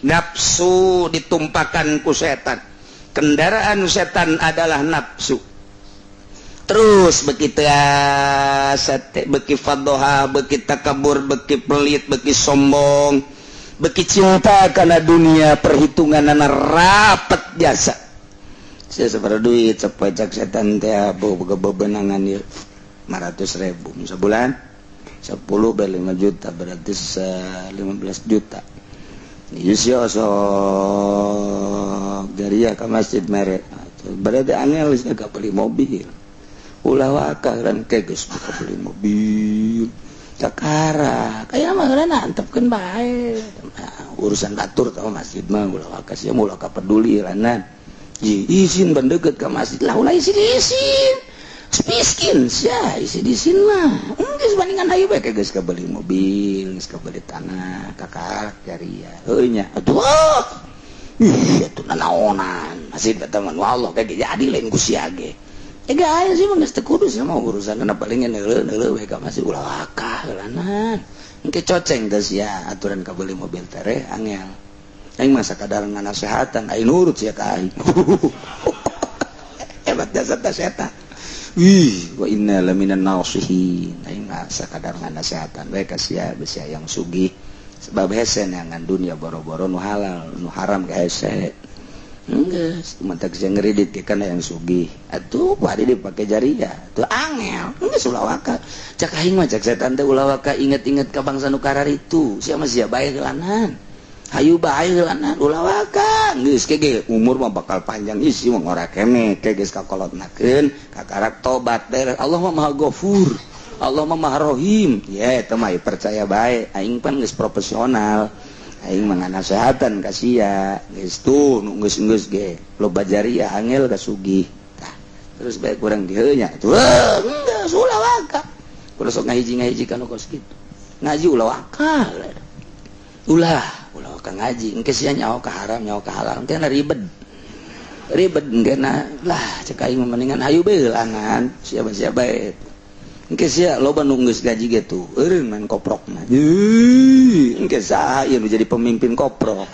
nafsu ditumpakan ku setan. Kendaraan setan adalah nafsu. Terus begitu sate, beki fadoha, beki takabur, beki pelit, beki sombong, beki cinta karena dunia, perhitungan anak rapat jasa. Saya seberapa duit sepajak setan teh bebenangan ya 500.000 sebulan 10 beli 5 juta berarti 15 juta. Yusyo sok jariah ke masjid merek berarti aneh harusnya gak beli mobil ulah wakah kan keges buka beli mobil cakara kayak mah karena antepkan baik urusan batur tau masjid mah ulah wakah sih ulah peduli lanan izin bandeget ke masjid lah ulah izin miskin sia isi di sini mah geus bandingan hayu bae geus ka beli mobil geus ka beli tanah kakak jariah heuh nya atuh atuh nanaonan masih teman wallah kayak jadi lain ku sia ge aya sih mah geus teu kudu sia mah urusan kana palingan neuleun we ka masih ulah wakah heulanan engke coceng teh sia aturan ka beli mobil teh angel aing mah sakadar nganasehatan aing nurut sia ka aing hebat dasar setan. Wa inna laminan nasihin aing sakadar nganasehatan bae ka sia beusia yang sugih sebab hese neangan dunia boro-boro nu halal nu haram ka hese geus mantak sia ngeureudit kana yang sugih atuh bari dipake jariah tuh angel geus ulah waka cak aing mah cak setan teh ulah waka inget-inget ka bangsa nu kararitu sia mah sia bae heulanan hayu bae heulanan ulah waka geus kege umur mah bakal panjang isi mah ora kene geus kakolotnakeun kakarak tobat beres Allah mah Maha Ghafur Allah mah Maha Rahim ya eta mah percaya bae aing pan geus profesional aing mah nganasehatan ka sia geus tuh nu geus ge loba jariah angel ka sugih tah terus bae kurang dieu nya tuh geus ulah waka kudu sok ngahiji kana kos kitu ngaji ulah waka ulah ka ngaji engke sia nyaho ka haram nyaho ka halal engke na ribet engke na lah cek aing mendingan hayu bae heulanan sia bae engke sia loba nu geus gaji ge tuh eureun main koprokna engke saha ieu nu jadi pemimpin koprok